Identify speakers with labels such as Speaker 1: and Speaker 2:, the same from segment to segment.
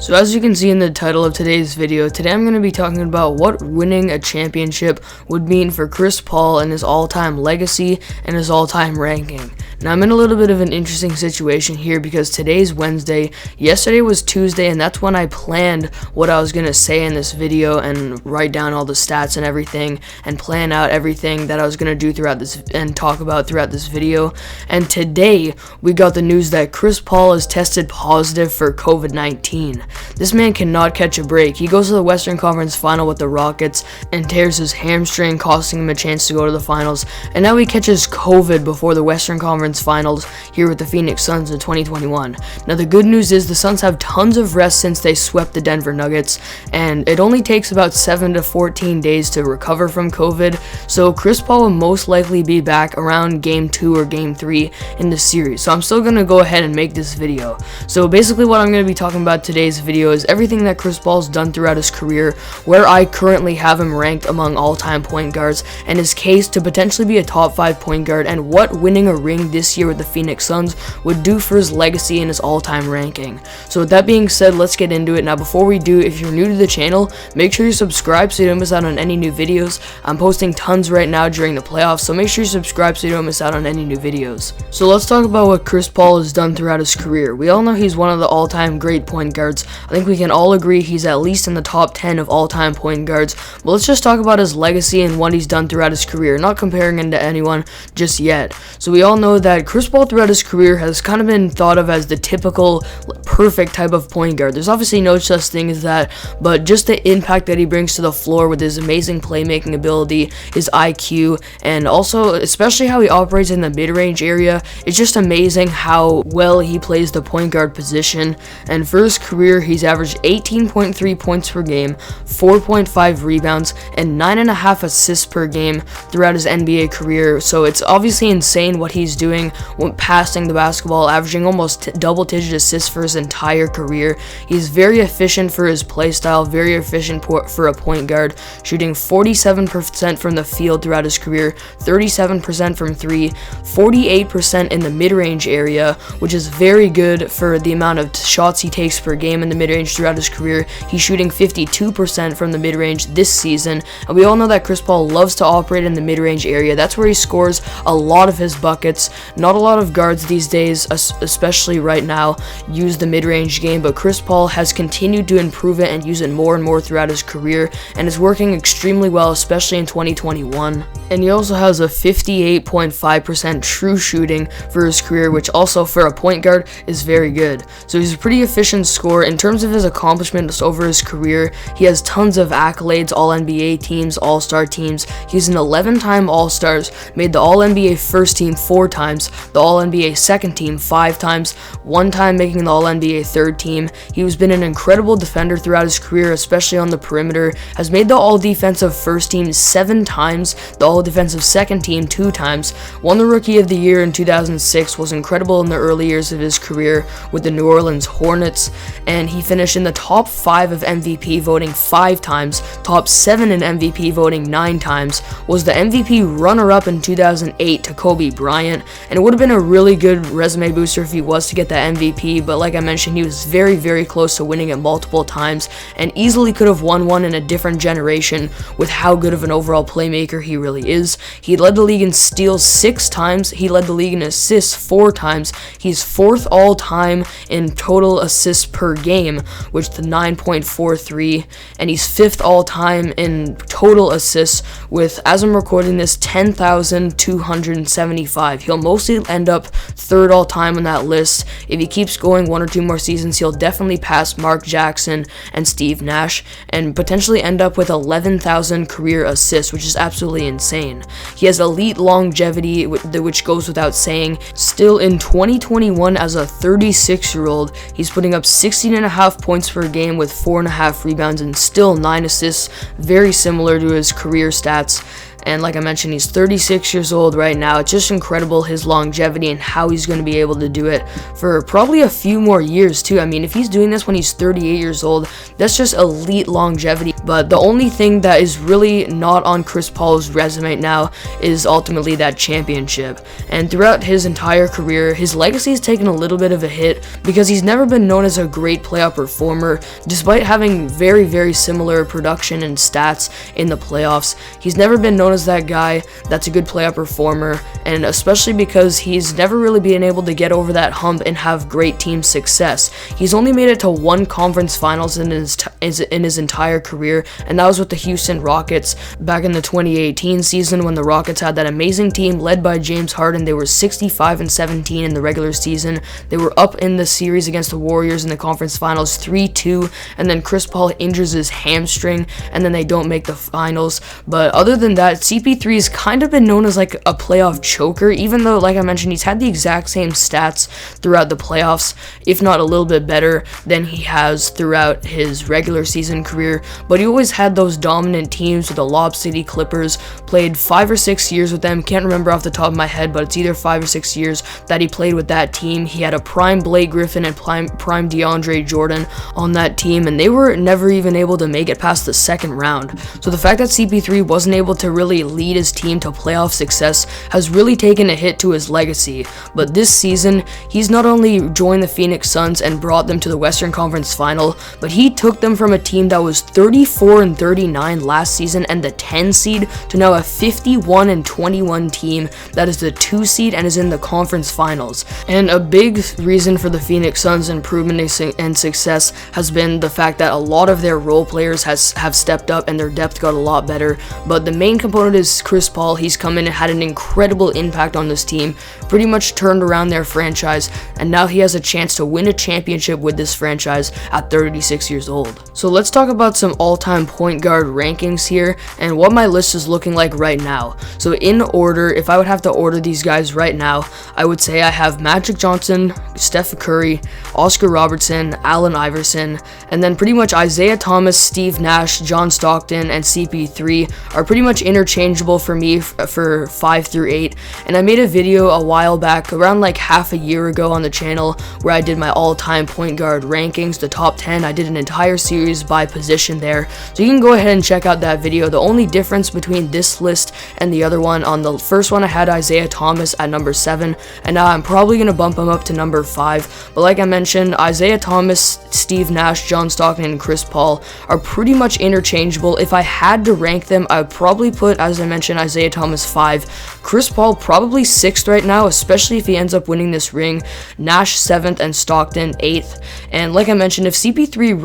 Speaker 1: So as you can see in the title of today's video, today I'm going to be talking about what winning a championship would mean for Chris Paul and his all-time legacy and his all-time ranking. Now I'm in a little bit of an interesting situation here because today's Wednesday, yesterday was Tuesday, and that's when I planned what I was going to say in this video and write down all the stats and everything and plan out everything that I was going to do throughout this and talk about throughout this video. And today we got the news that Chris Paul has tested positive for COVID-19. This man cannot catch a break. He goes to the Western Conference Final with the Rockets and tears his hamstring, costing him a chance to go to the finals. And now he catches COVID before the Western Conference Finals here with the Phoenix Suns in 2021. Now the good news is the Suns have tons of rest since they swept the Denver Nuggets, and it only takes about 7 to 14 days to recover from COVID. So Chris Paul will most likely be back around Game 2 or Game 3 in the series. So I'm still going to go ahead and make this video. So basically what I'm going to be talking about today's video is everything that Chris Paul's done throughout his career, where I currently have him ranked among all-time point guards, and his case to potentially be a top 5 point guard, and what winning a ring this year with the Phoenix Suns would do for his legacy and his all-time ranking. So with that being said, let's get into it. Now before we do, if you're new to the channel, make sure you subscribe so you don't miss out on any new videos. I'm posting tons right now during the playoffs, so make sure you subscribe so you don't miss out on any new videos. So let's talk about what Chris Paul has done throughout his career. We all know he's one of the all-time great point guards. I think we can all agree he's at least in the top 10 of all-time point guards. But let's just talk about his legacy and what he's done throughout his career, not comparing him to anyone just yet. So we all know that Chris Paul throughout his career has kind of been thought of as the typical perfect type of point guard. There's obviously no such thing as that, but just the impact that he brings to the floor with his amazing playmaking ability, his IQ, and also especially how he operates in the mid-range area. It's just amazing how well he plays the point guard position. And for his career, he's averaged 18.3 points per game, 4.5 rebounds, and 9.5 assists per game throughout his NBA career. So it's obviously insane what he's doing when passing the basketball, averaging almost double-digit assists for his entire career. He's very efficient for his play style, very efficient for a point guard, shooting 47% from the field throughout his career, 37% from 3, 48% in the mid-range area, which is very good for the amount of shots he takes per game in the mid-range throughout his career. He's shooting 52% from the mid-range this season, and we all know that Chris Paul loves to operate in the mid-range area. That's where he scores a lot of his buckets. Not a lot of guards these days, especially right now, use the mid-range game, but Chris Paul has continued to improve it and use it more and more throughout his career, and is working extremely well, especially in 2021. And he also has a 58.5% true shooting for his career, which also for a point guard is very good. So he's a pretty efficient scorer. In terms of his accomplishments over his career, he has tons of accolades, all-NBA teams, all-star teams. He's an 11-time All-Stars, made the All-NBA first team 4 times, the All-NBA second team 5 times, 1 time making the All-NBA third team. He's been an incredible defender throughout his career, especially on the perimeter, has made the All-Defensive first team 7 times, the All-Defensive second team 2 times, won the Rookie of the Year in 2006, was incredible in the early years of his career with the New Orleans Hornets, and he finished in the top 5 of MVP voting 5 times, top 7 in MVP voting 9 times, was the MVP runner-up in 2008 to Kobe Bryant, and it would have been a really good resume booster if he was to get that MVP, but like I mentioned, he was very, very close to winning it multiple times, and easily could have won one in a different generation with how good of an overall playmaker he really is. He led the league in steals 6 times, he led the league in assists 4 times, he's 4th all-time in total assists per game, which the 9.43, and he's 5th all-time in total assists with, as I'm recording this, 10,275. He'll mostly end up 3rd all-time on that list. If he keeps going 1 or 2 more seasons, he'll definitely pass Mark Jackson and Steve Nash, and potentially end up with 11,000 career assists, which is absolutely insane. He has elite longevity, which goes without saying. Still in 2021, as a 36-year-old, he's putting up 16.5 points per game with 4.5 rebounds and still 9 assists, very similar to his career stats. And like I mentioned, he's 36 years old right now. It's just incredible, his longevity and how he's going to be able to do it for probably a few more years too. I mean, if he's doing this when he's 38 years old, that's just elite longevity. But the only thing that is really not on Chris Paul's resume now is ultimately that championship. And throughout his entire career, his legacy has taken a little bit of a hit because he's never been known as a great playoff performer, despite having very, very similar production and stats in the playoffs. He's never been known as that guy that's a good playoff performer, and especially because he's never really been able to get over that hump and have great team success. He's only made it to one conference finals in his entire career, and that was with the Houston Rockets back in the 2018 season when the Rockets had that amazing team led by James Harden. They were 65-17 in the regular season. They were up in the series against the Warriors in the conference finals 3-2, and then Chris Paul injures his hamstring, and then they don't make the finals. But other than that, CP3 has kind of been known as like a playoff choker, even though, like I mentioned, he's had the exact same stats throughout the playoffs, if not a little bit better than he has throughout his regular season career. But he always had those dominant teams with the Lob City Clippers, played 5 or 6 years with them, can't remember off the top of my head, but it's either 5 or 6 years that he played with that team. He had a prime Blake Griffin and prime DeAndre Jordan on that team, and they were never even able to make it past the second round. So the fact that CP3 wasn't able to really lead his team to playoff success has really taken a hit to his legacy. But this season, he's not only joined the Phoenix Suns and brought them to the Western Conference Final, but he took them from a team that was 34-39 last season and the 10 seed to now a 51-21 team that is the 2 seed and is in the conference finals. And a big reason for the Phoenix Suns' improvement and success has been the fact that a lot of their role players have stepped up and their depth got a lot better. But the main component is Chris Paul. He's come in and had an incredible impact on this team, pretty much turned around their franchise, and now he has a chance to win a championship with this franchise at 36 years old. So let's talk about some all-time point guard rankings here and what my list is looking like right now. So in order, if I would have to order these guys right now, I would say I have Magic Johnson, Steph Curry, Oscar Robertson, Allen Iverson, and then pretty much Isaiah Thomas, Steve Nash, John Stockton, and CP3 are pretty much interchangeable for me for 5 through 8. And I made a video a while back, around like half a year ago on the channel, where I did my all-time point guard rankings, the top 10. I did an entire series by position there, so you can go ahead and check out that video. The only difference between this list and the other one, on the first one I had Isaiah Thomas at number 7, and now I'm probably going to bump him up to number 5. But like I mentioned, Isaiah Thomas, Steve Nash, John Stockton, and Chris Paul are pretty much interchangeable. If I had to rank them, I would probably put, as I mentioned, Isaiah Thomas 5, Chris Paul probably 6th right now, especially if he ends up winning this ring, Nash 7th, and Stockton 8th. And like I mentioned, if CP3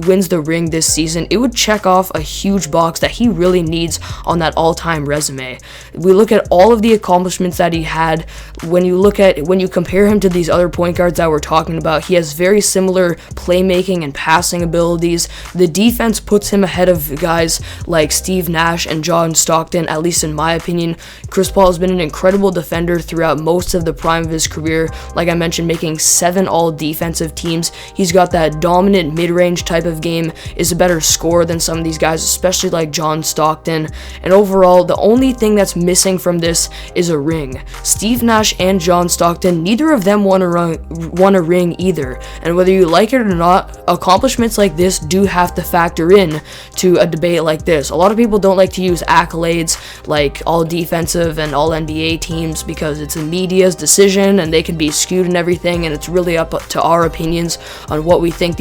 Speaker 1: wins the ring this season, it would check off a huge box that he really needs on that all-time resume. We look at all of the accomplishments that he had. When you compare him to these other point guards that we're talking about, he has very similar playmaking and passing abilities. The defense puts him ahead of guys like Steve Nash and John Stockton, at least in my opinion. Chris Paul has been an incredible defender throughout most of the prime of his career. Like I mentioned, making 7 all-defensive teams. He's got that dominant mid-range type of game, is a better scorer than some of these guys, especially like John Stockton. And overall, the only thing that's missing from this is a ring. Steve Nash and John Stockton, neither of them won a ring either. And whether you like it or not, accomplishments like this do have to factor in to a debate like this. A lot of people don't like to use accolades like all defensive and all NBA teams because it's the media's decision and they can be skewed and everything, and it's really up to our opinions on what we think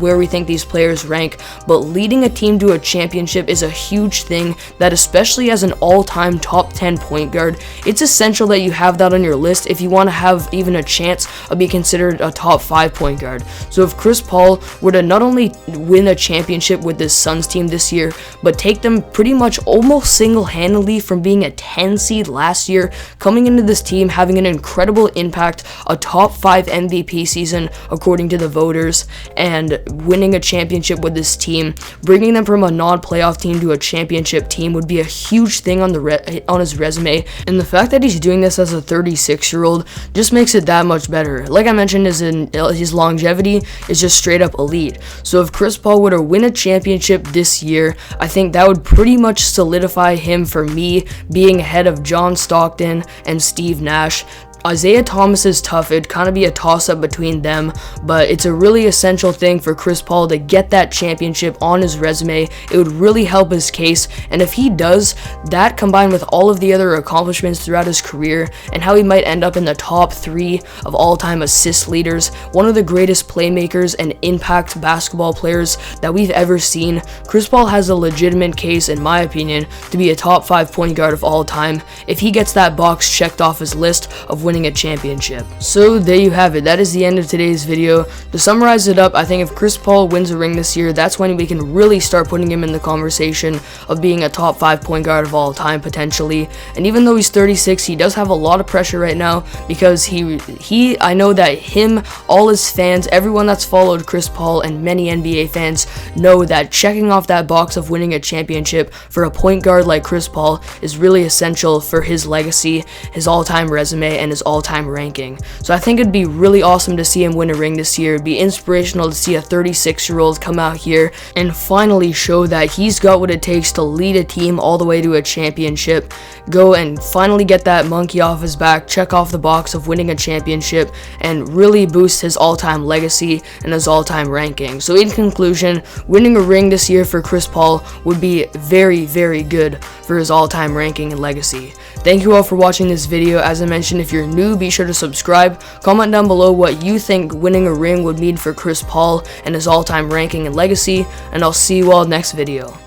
Speaker 1: where we think these players rank. But leading a team to a championship is a huge thing that, especially as an all-time top 10 point guard, it's essential that you have that on your list if you want to have even a chance of being considered a top 5 point guard. So if Chris Paul were to not only win a championship with this Suns team this year, but take them pretty much almost single-handedly from being a 10 seed last year, coming into this team, having an incredible impact, a top 5 MVP season according to the voters, and winning a championship with this team, bringing them from a non-playoff team to a championship team would be a huge thing on his resume. And the fact that he's doing this as a 36-year-old just makes it that much better. Like I mentioned, his longevity is just straight up elite. So if Chris Paul were to win a championship this year, I think that would pretty much solidify him for me being ahead of John Stockton and Steve Nash. Isaiah Thomas is tough. It'd kind of be a toss-up between them, but it's a really essential thing for Chris Paul to get that championship on his resume. It would really help his case, and if he does, that combined with all of the other accomplishments throughout his career and how he might end up in the top 3 of all-time assist leaders, one of the greatest playmakers and impact basketball players that we've ever seen, Chris Paul has a legitimate case, in my opinion, to be a top 5 point guard of all time if he gets that box checked off his list of winning a championship. So there you have it. That is the end of today's video. To summarize it up, I think if Chris Paul wins a ring this year, that's when we can really start putting him in the conversation of being a top 5 point guard of all time potentially. And even though he's 36, he does have a lot of pressure right now because I know that him, all his fans, everyone that's followed Chris Paul, and many NBA fans know that checking off that box of winning a championship for a point guard like Chris Paul is really essential for his legacy, his all-time resume, and his all-time ranking. So I think it'd be really awesome to see him win a ring this year. It'd be inspirational to see a 36-year-old come out here and finally show that he's got what it takes to lead a team all the way to a championship, go and finally get that monkey off his back, check off the box of winning a championship, and really boost his all-time legacy and his all-time ranking. So in conclusion, winning a ring this year for Chris Paul would be very, very good for his all-time ranking and legacy. Thank you all for watching this video. As I mentioned, if you're new, be sure to subscribe. Comment down below what you think winning a ring would mean for Chris Paul and his all-time ranking and legacy, and I'll see you all next video.